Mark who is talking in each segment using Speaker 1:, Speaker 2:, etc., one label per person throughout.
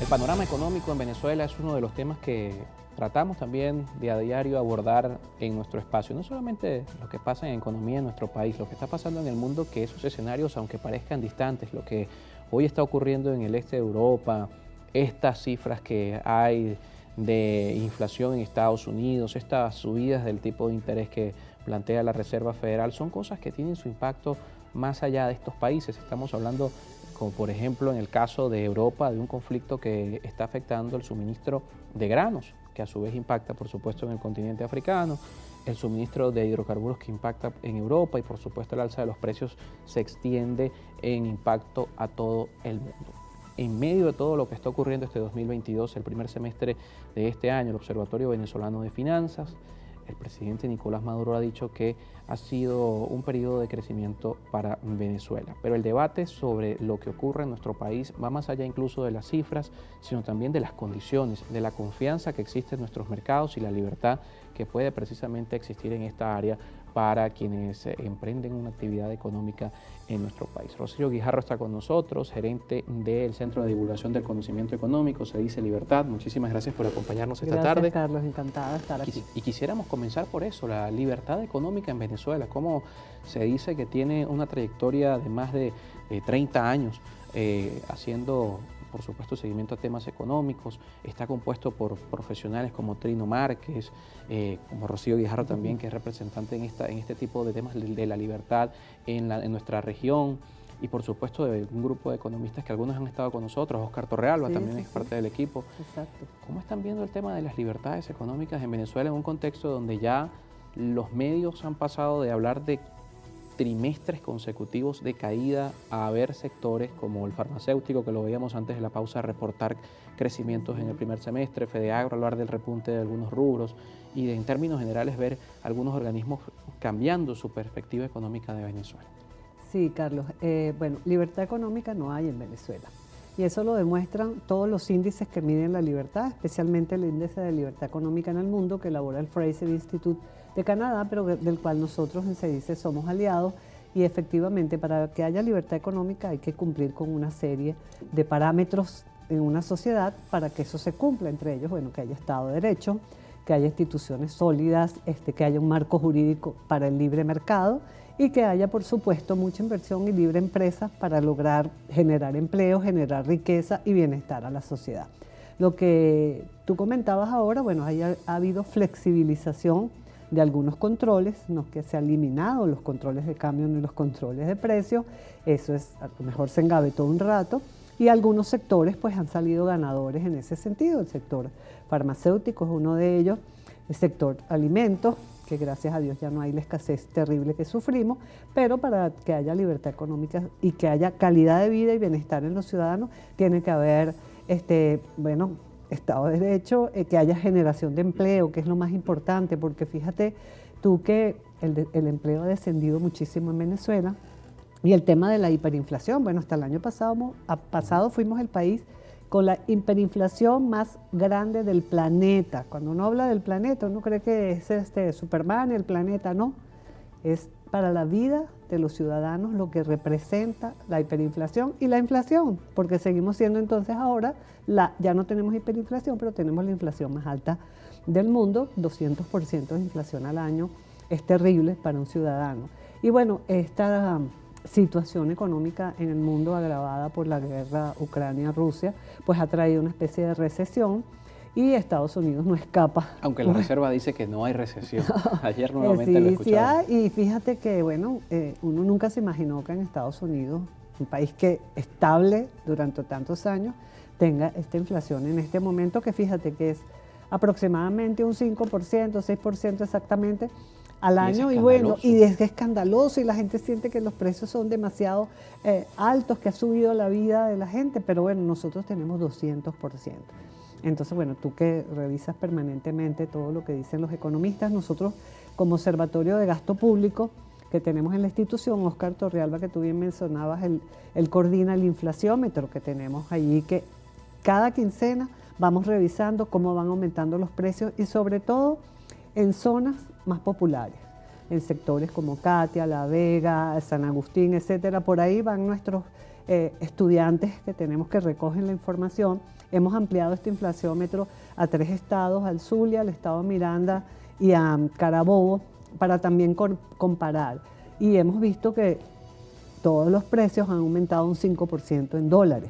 Speaker 1: El panorama económico en Venezuela es uno de los temas que tratamos también de a diario abordar en nuestro espacio. No solamente lo que pasa en economía en nuestro país, lo que está pasando en el mundo, que esos escenarios, aunque parezcan distantes, lo que hoy está ocurriendo en el este de Europa, estas cifras que hay de inflación en Estados Unidos, estas subidas del tipo de interés que plantea la Reserva Federal, son cosas que tienen su impacto más allá de estos países. Estamos hablando, como por ejemplo en el caso de Europa, de un conflicto que está afectando el suministro de granos, que a su vez impacta por supuesto en el continente africano, el suministro de hidrocarburos que impacta en Europa y por supuesto el alza de los precios se extiende en impacto a todo el mundo. En medio de todo lo que está ocurriendo este 2022, el primer semestre de este año, el Observatorio Venezolano de Finanzas, el presidente Nicolás Maduro ha dicho que ha sido un periodo de crecimiento para Venezuela. Pero el debate sobre lo que ocurre en nuestro país va más allá incluso de las cifras, sino también de las condiciones, de la confianza que existe en nuestros mercados y la libertad que puede precisamente existir en esta área para quienes emprenden una actividad económica en nuestro país. Rocío Guijarro está con nosotros, gerente del Centro de Divulgación del Conocimiento Económico, se dice Libertad. Muchísimas gracias por acompañarnos esta tarde.
Speaker 2: Gracias, Carlos, encantada de estar aquí.
Speaker 1: Y quisiéramos comenzar por eso, la libertad económica en Venezuela. Como se dice que tiene una trayectoria de más de 30 años haciendo, por supuesto, seguimiento a temas económicos. Está compuesto por profesionales como Trino Márquez, como Rocío Guijarro también, que es representante en este tipo de temas de la libertad en nuestra región. Y por supuesto de un grupo de economistas que algunos han estado con nosotros, Oscar Torrealba también es parte del equipo.
Speaker 2: Exacto.
Speaker 1: ¿Cómo están viendo el tema de las libertades económicas en Venezuela en un contexto donde ya los medios han pasado de hablar de trimestres consecutivos de caída a ver sectores como el farmacéutico, que lo veíamos antes de la pausa, reportar crecimientos en el primer semestre, Fedeagro hablar del repunte de algunos rubros y en términos generales ver algunos organismos cambiando su perspectiva económica de Venezuela?
Speaker 2: Sí, Carlos. Bueno, libertad económica no hay en Venezuela. Y eso lo demuestran todos los índices que miden la libertad, especialmente el índice de libertad económica en el mundo que elabora el Fraser Institute de Canadá, pero del cual nosotros en CEDICE somos aliados. Y efectivamente, para que haya libertad económica hay que cumplir con una serie de parámetros en una sociedad para que eso se cumpla. Entre ellos, bueno, que haya Estado de Derecho, que haya instituciones sólidas, que haya un marco jurídico para el libre mercado y que haya, por supuesto, mucha inversión y libre empresa para lograr generar empleo, generar riqueza y bienestar a la sociedad. Lo que tú comentabas ahora, bueno, ha habido flexibilización de algunos controles, no es que se han eliminado los controles de cambio ni los controles de precios, eso es, a lo mejor se engavetó un rato, y algunos sectores pues han salido ganadores en ese sentido. El sector farmacéutico es uno de ellos, el sector alimentos, que gracias a Dios ya no hay la escasez terrible que sufrimos, pero para que haya libertad económica y que haya calidad de vida y bienestar en los ciudadanos, tiene que haber, Estado de Derecho, que haya generación de empleo, que es lo más importante, porque fíjate tú que el empleo ha descendido muchísimo en Venezuela, y el tema de la hiperinflación, bueno, hasta el año pasado fuimos el país con la hiperinflación más grande del planeta. Cuando uno habla del planeta, uno cree que es Superman, el planeta, no. Es para la vida de los ciudadanos lo que representa la hiperinflación y la inflación, porque seguimos siendo entonces ahora, ya no tenemos hiperinflación, pero tenemos la inflación más alta del mundo, 200% de inflación al año, es terrible para un ciudadano. Y bueno, esta situación económica en el mundo agravada por la guerra Ucrania-Rusia, pues ha traído una especie de recesión y Estados Unidos no escapa.
Speaker 1: Aunque la Reserva dice que no hay recesión. Ayer nuevamente lo escuchaba.
Speaker 2: Sí, y fíjate que, bueno, uno nunca se imaginó que en Estados Unidos, un país que estable durante tantos años, tenga esta inflación en este momento, que fíjate que es aproximadamente un 5%, 6% exactamente, al año, y bueno, y es escandaloso y la gente siente que los precios son demasiado altos, que ha subido la vida de la gente, pero bueno, nosotros tenemos 200%. Entonces, bueno, tú que revisas permanentemente todo lo que dicen los economistas, nosotros como Observatorio de Gasto Público que tenemos en la institución, Oscar Torrealba, que tú bien mencionabas, él coordina el inflaciómetro que tenemos allí, que cada quincena vamos revisando cómo van aumentando los precios y sobre todo en zonas más populares, en sectores como Catia, La Vega, San Agustín, etcétera. Por ahí van nuestros estudiantes que tenemos que recogen la información. Hemos ampliado este inflaciómetro a 3 estados, al Zulia, al estado Miranda y a Carabobo, para también comparar. Y hemos visto que todos los precios han aumentado un 5% en dólares.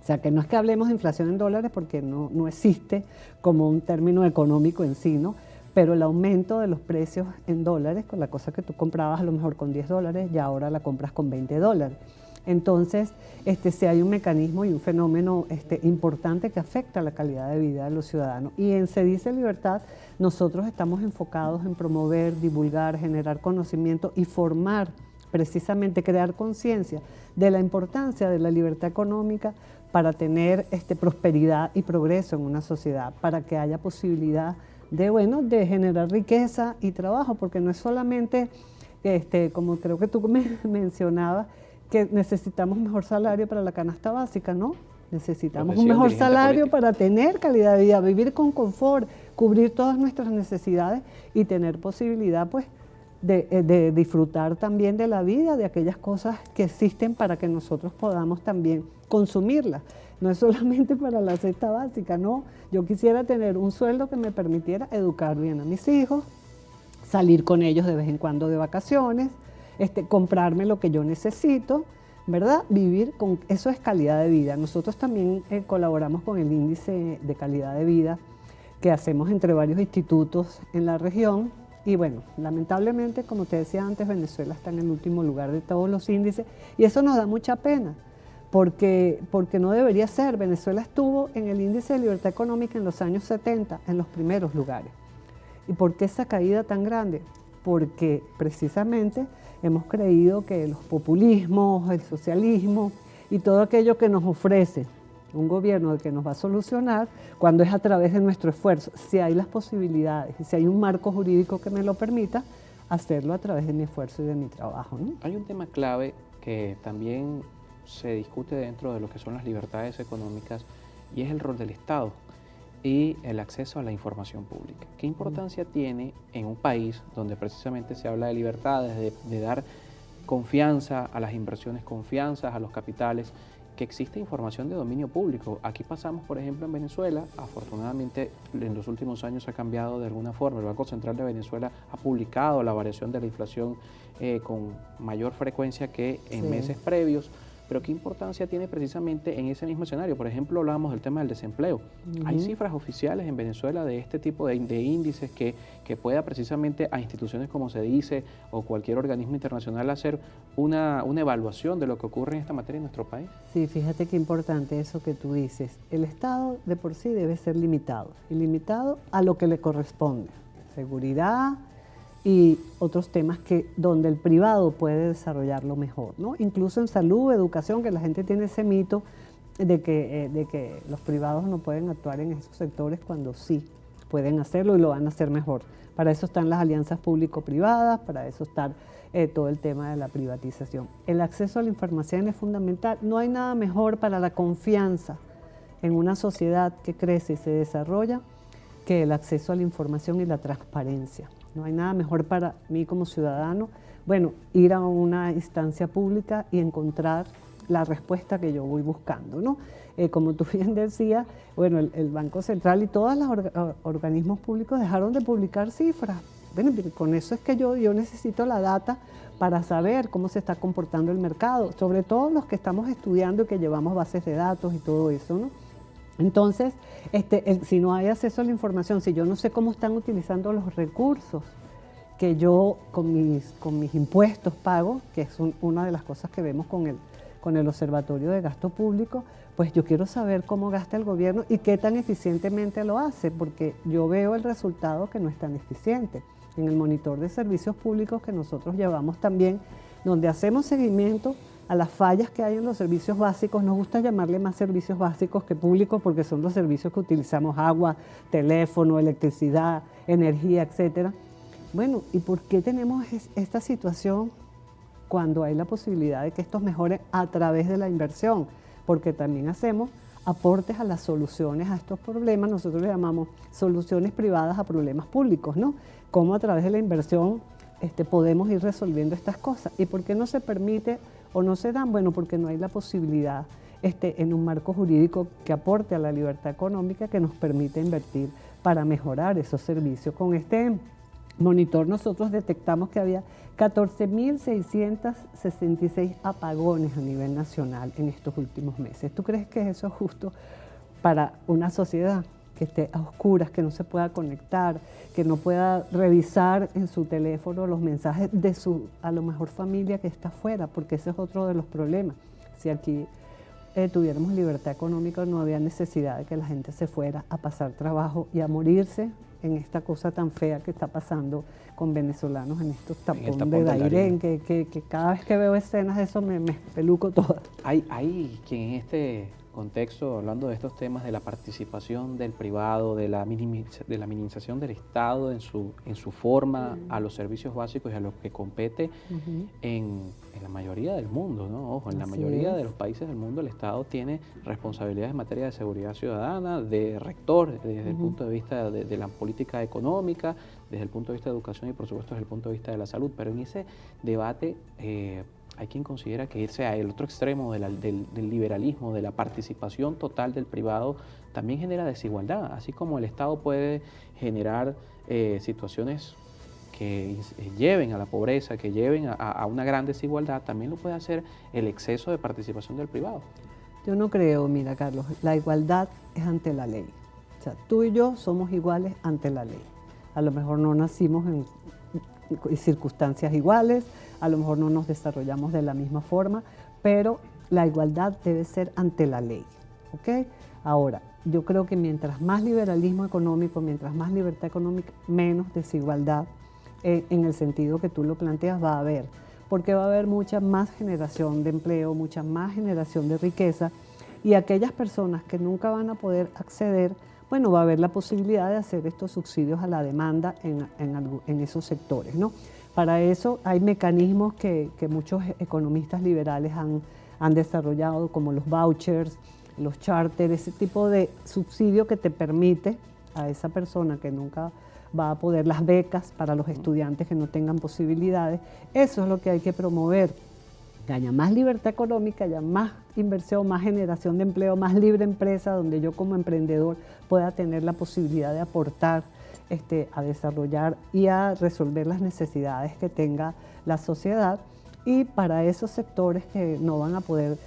Speaker 2: O sea, que no es que hablemos de inflación en dólares porque no existe como un término económico en sí, ¿no? Pero el aumento de los precios en dólares, con la cosa que tú comprabas a lo mejor con $10, ya ahora la compras con $20. Entonces, sí hay un mecanismo y un fenómeno importante que afecta la calidad de vida de los ciudadanos. Y en Se Dice Libertad, nosotros estamos enfocados en promover, divulgar, generar conocimiento y formar, precisamente crear conciencia de la importancia de la libertad económica para tener prosperidad y progreso en una sociedad, para que haya posibilidad de generar riqueza y trabajo, porque no es solamente, como creo que tú me mencionabas, que necesitamos mejor salario para la canasta básica, ¿no? Necesitamos un mejor salario para tener calidad de vida, vivir con confort, cubrir todas nuestras necesidades y tener posibilidad, pues, de disfrutar también de la vida, de aquellas cosas que existen para que nosotros podamos también consumirlas. No es solamente para la cesta básica, no. Yo quisiera tener un sueldo que me permitiera educar bien a mis hijos, salir con ellos de vez en cuando de vacaciones, comprarme lo que yo necesito, ¿verdad? Vivir con eso es calidad de vida. Nosotros también colaboramos con el índice de calidad de vida que hacemos entre varios institutos en la región. Y bueno, lamentablemente, como te decía antes, Venezuela está en el último lugar de todos los índices y eso nos da mucha pena, porque no debería ser. Venezuela estuvo en el índice de libertad económica en los años 70, en los primeros lugares. ¿Y por qué esa caída tan grande? Porque precisamente hemos creído que los populismos, el socialismo y todo aquello que nos ofrece un gobierno que nos va a solucionar, cuando es a través de nuestro esfuerzo, si hay las posibilidades, si hay un marco jurídico que me lo permita, hacerlo a través de mi esfuerzo y de mi trabajo, ¿no?
Speaker 1: Hay un tema clave que también se discute dentro de lo que son las libertades económicas y es el rol del Estado y el acceso a la información pública. ¿Qué importancia tiene en un país donde precisamente se habla de libertades, de dar confianza a las inversiones, confianza a los capitales, que existe información de dominio público? Aquí pasamos, por ejemplo, en Venezuela, afortunadamente en los últimos años ha cambiado de alguna forma. El Banco Central de Venezuela ha publicado la variación de la inflación con mayor frecuencia que en meses previos. Pero ¿qué importancia tiene precisamente en ese mismo escenario? Por ejemplo, hablábamos del tema del desempleo. ¿Hay cifras oficiales en Venezuela de este tipo de índices que pueda precisamente a instituciones como Se Dice o cualquier organismo internacional hacer una evaluación de lo que ocurre en esta materia en nuestro país?
Speaker 2: Sí, fíjate qué importante eso que tú dices. El Estado de por sí debe ser limitado, y limitado a lo que le corresponde. Seguridad y otros temas donde el privado puede desarrollarlo mejor, ¿no? Incluso en salud, educación, que la gente tiene ese mito de que los privados no pueden actuar en esos sectores cuando sí pueden hacerlo y lo van a hacer mejor. Para eso están las alianzas público-privadas, para eso está todo el tema de la privatización. El acceso a la información es fundamental. No hay nada mejor para la confianza en una sociedad que crece y se desarrolla que el acceso a la información y la transparencia. No hay nada mejor para mí como ciudadano, ir a una instancia pública y encontrar la respuesta que yo voy buscando, ¿no? Como tú bien decías, el Banco Central y todos los organismos públicos dejaron de publicar cifras. Con eso es que yo necesito la data para saber cómo se está comportando el mercado, sobre todo los que estamos estudiando y que llevamos bases de datos y todo eso, ¿no? Entonces, si no hay acceso a la información, si yo no sé cómo están utilizando los recursos que yo con mis impuestos pago, que es una de las cosas que vemos con el Observatorio de Gasto Público, pues yo quiero saber cómo gasta el gobierno y qué tan eficientemente lo hace, porque yo veo el resultado que no es tan eficiente. En el monitor de servicios públicos que nosotros llevamos también, donde hacemos seguimiento a las fallas que hay en los servicios básicos, nos gusta llamarle más servicios básicos que públicos porque son los servicios que utilizamos: agua, teléfono, electricidad, energía, etcétera. ¿Y por qué tenemos esta situación cuando hay la posibilidad de que esto mejore a través de la inversión? Porque también hacemos aportes a las soluciones a estos problemas. Nosotros le llamamos soluciones privadas a problemas públicos, ¿no? Cómo a través de la inversión podemos ir resolviendo estas cosas. ¿Y por qué no se permite o no se dan, bueno, porque no hay la posibilidad en un marco jurídico que aporte a la libertad económica que nos permite invertir para mejorar esos servicios. Con este monitor nosotros detectamos que había 14.666 apagones a nivel nacional en estos últimos meses. ¿Tú crees que eso es justo para una sociedad que esté a oscuras, que no se pueda conectar, que no pueda revisar en su teléfono los mensajes de su, a lo mejor, familia que está afuera? Porque ese es otro de los problemas. Si aquí tuviéramos libertad económica, no había necesidad de que la gente se fuera a pasar trabajo y a morirse en esta cosa tan fea que está pasando con venezolanos en estos tapones de Dairén, que cada vez que veo escenas de eso me peluco toda.
Speaker 1: Hay quien en este contexto, hablando de estos temas de la participación del privado, de la minimización del Estado en su forma a los servicios básicos y a lo que compete en la mayoría del mundo, ¿no? Ojo, en la mayoría de los países del mundo el Estado tiene responsabilidades en materia de seguridad ciudadana, de rector, desde el punto de vista de la política económica, desde el punto de vista de educación y por supuesto desde el punto de vista de la salud, pero en ese debate hay quien considera que irse al otro extremo del liberalismo, de la participación total del privado, también genera desigualdad, así como el Estado puede generar situaciones que lleven a la pobreza, que lleven a una gran desigualdad, también lo puede hacer el exceso de participación del privado.
Speaker 2: Yo no creo, mira Carlos, la igualdad es ante la ley. O sea, tú y yo somos iguales ante la ley. A lo mejor no nacimos en circunstancias iguales, a lo mejor no nos desarrollamos de la misma forma, pero la igualdad debe ser ante la ley, ¿ok? Ahora, yo creo que mientras más liberalismo económico, mientras más libertad económica, menos desigualdad, en el sentido que tú lo planteas, va a haber, porque va a haber mucha más generación de empleo, mucha más generación de riqueza, y aquellas personas que nunca van a poder acceder, bueno, va a haber la posibilidad de hacer estos subsidios a la demanda en esos sectores, ¿no? Para eso hay mecanismos que muchos economistas liberales han desarrollado, como los vouchers, los charters, ese tipo de subsidio que te permite a esa persona que nunca va a poder, las becas para los estudiantes que no tengan posibilidades. Eso es lo que hay que promover, que haya más libertad económica, haya más inversión, más generación de empleo, más libre empresa, donde yo como emprendedor pueda tener la posibilidad de aportar a desarrollar y a resolver las necesidades que tenga la sociedad. Y para esos sectores que no van a poder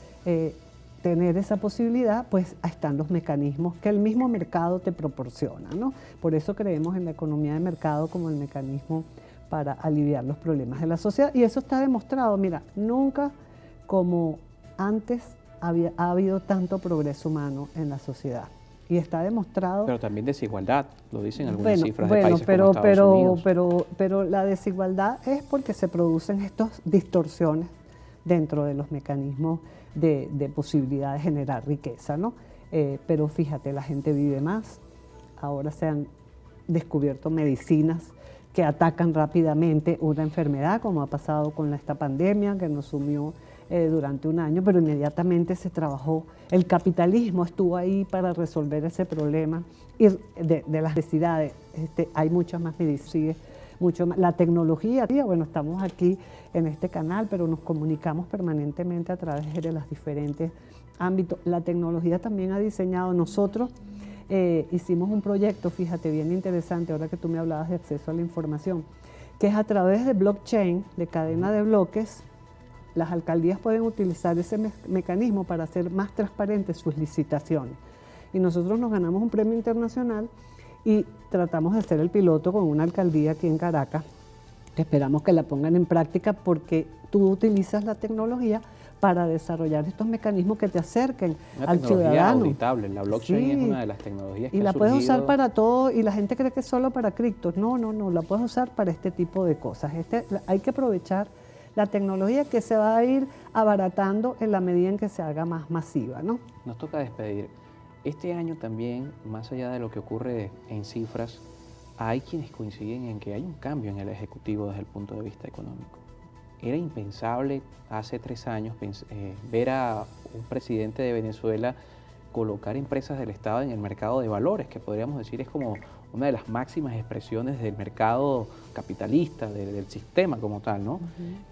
Speaker 2: tener esa posibilidad, pues están los mecanismos que el mismo mercado te proporciona, ¿no? Por eso creemos en la economía de mercado como el mecanismo para aliviar los problemas de la sociedad. Y eso está demostrado. Mira, nunca como antes ha habido tanto progreso humano en la sociedad. Y está demostrado.
Speaker 1: Pero también desigualdad, lo dicen algunas cifras de países como Estados Unidos.
Speaker 2: Pero la desigualdad es porque se producen estas distorsiones dentro de los mecanismos de posibilidad de generar riqueza, ¿no? Pero fíjate, la gente vive más. Ahora se han descubierto medicinas que atacan rápidamente una enfermedad, como ha pasado con esta pandemia que nos sumió durante un año, pero inmediatamente se trabajó. El capitalismo estuvo ahí para resolver ese problema y de las necesidades. Hay muchas más medicinas, mucho más. La tecnología, bueno, estamos aquí en este canal, pero nos comunicamos permanentemente a través de los diferentes ámbitos. La tecnología también ha diseñado. Nosotros hicimos un proyecto, fíjate, bien interesante, ahora que tú me hablabas de acceso a la información, que es a través de blockchain, de cadena de bloques. Las alcaldías pueden utilizar ese mecanismo para hacer más transparentes sus licitaciones. Y nosotros nos ganamos un premio internacional y tratamos de hacer el piloto con una alcaldía aquí en Caracas. Esperamos que la pongan en práctica porque tú utilizas la tecnología para desarrollar estos mecanismos que te acerquen al ciudadano. Una
Speaker 1: tecnología auditable, la blockchain es una de las tecnologías que
Speaker 2: y la puedes usar para todo, y la gente cree que es solo para criptos. No, la puedes usar para este tipo de cosas. Hay que aprovechar la tecnología que se va a ir abaratando en la medida en que se haga más masiva, ¿no?
Speaker 1: Nos toca despedir. Este año también, más allá de lo que ocurre en cifras, hay quienes coinciden en que hay un cambio en el Ejecutivo desde el punto de vista económico. Era impensable hace 3 años ver a un presidente de Venezuela colocar empresas del Estado en el mercado de valores, que podríamos decir es como una de las máximas expresiones del mercado capitalista, del sistema como tal, ¿no?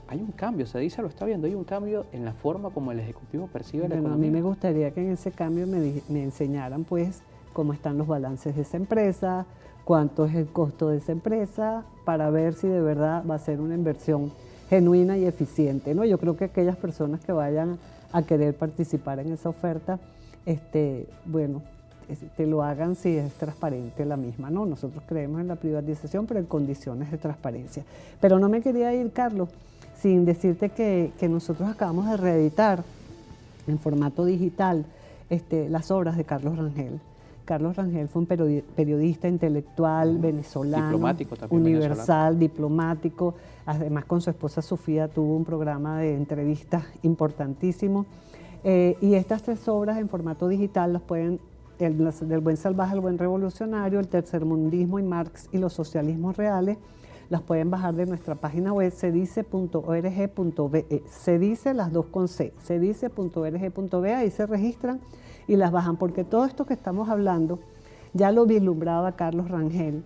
Speaker 1: Hay un cambio, CEDICE lo está viendo, hay un cambio en la forma como el Ejecutivo percibe la economía.
Speaker 2: A mí me gustaría que en ese cambio me enseñaran pues cómo están los balances de esa empresa, cuánto es el costo de esa empresa, para ver si de verdad va a ser una inversión genuina y eficiente, ¿no? Yo creo que aquellas personas que vayan a querer participar en esa oferta, bueno, te lo hagan si es transparente la misma, ¿no? Nosotros creemos en la privatización, pero en condiciones de transparencia. Pero no me quería ir, Carlos, sin decirte que nosotros acabamos de reeditar en formato digital las obras de Carlos Rangel. Carlos Rangel fue un periodista intelectual venezolano,
Speaker 1: diplomático también
Speaker 2: universal,
Speaker 1: venezolano.
Speaker 2: diplomático. Además, con su esposa Sofía tuvo un programa de entrevistas importantísimo. Y estas 3 obras en formato digital las pueden, del buen salvaje al buen revolucionario, el tercermundismo y Marx y los socialismos reales, las pueden bajar de nuestra página web cedice.org.be. Cedice, las 2 con C, cedice.org.be, ahí se registran y las bajan, porque todo esto que estamos hablando ya lo vislumbraba Carlos Rangel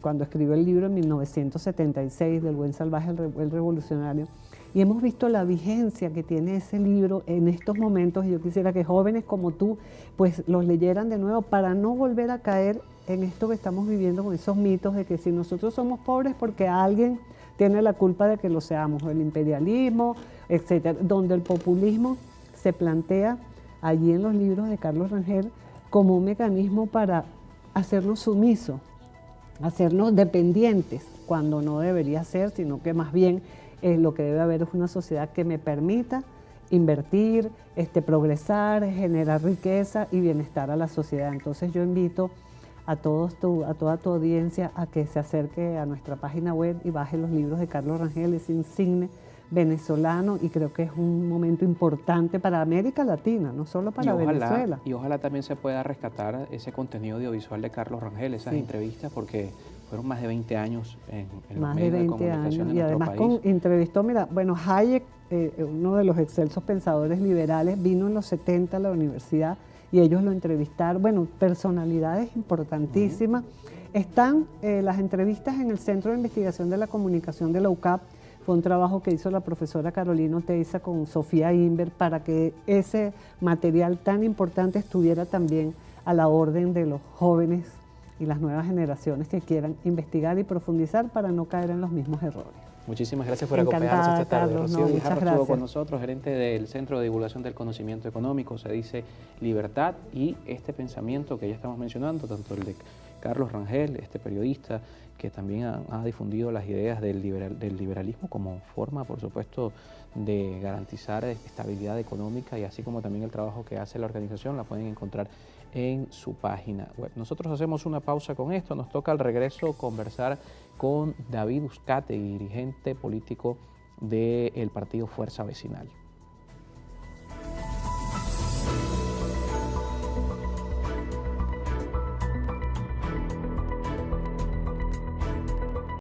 Speaker 2: cuando escribió el libro en 1976, del buen salvaje al buen revolucionario, y hemos visto la vigencia que tiene ese libro en estos momentos, y yo quisiera que jóvenes como tú pues los leyeran de nuevo para no volver a caer en esto que estamos viviendo con esos mitos de que si nosotros somos pobres porque alguien tiene la culpa de que lo seamos, o el imperialismo, etcétera, donde el populismo se plantea allí en los libros de Carlos Rangel como un mecanismo para hacernos sumisos, hacernos dependientes, cuando no debería ser, sino que más bien lo que debe haber es una sociedad que me permita invertir, progresar, generar riqueza y bienestar a la sociedad. Entonces yo invito a toda tu audiencia a que se acerque a nuestra página web y baje los libros de Carlos Rangel, ese insigne venezolano, y creo que es un momento importante para América Latina, no solo para Venezuela.
Speaker 1: Y ojalá también se pueda rescatar ese contenido audiovisual de Carlos Rangel, esas entrevistas, porque fueron más de 20 años en los medios de comunicación de nuestro país. Y además
Speaker 2: entrevistó, mira, bueno, Hayek, uno de los excelsos pensadores liberales, vino en los 70 a la universidad y ellos lo entrevistaron, bueno, personalidades importantísimas. Están las entrevistas en el Centro de Investigación de la Comunicación de la UCAP. Fue un trabajo que hizo la profesora Carolina Oteiza con Sofía Inver para que ese material tan importante estuviera también a la orden de los jóvenes y las nuevas generaciones que quieran investigar y profundizar para no caer en los mismos errores.
Speaker 1: Muchísimas gracias por acompañarnos esta tarde.
Speaker 2: Carlos,
Speaker 1: Rocío
Speaker 2: muchas gracias.
Speaker 1: Estuvo con nosotros, gerente del Centro de Divulgación del Conocimiento Económico, CEDICE Libertad, y este pensamiento que ya estamos mencionando, tanto el de Carlos Rangel, este periodista que también ha difundido las ideas del liberalismo como forma, por supuesto, de garantizar estabilidad económica, y así como también el trabajo que hace la organización, la pueden encontrar en su página web. Nosotros hacemos una pausa con esto, nos toca al regreso conversar con David Uzcategui, dirigente político del partido Fuerza Vecinal.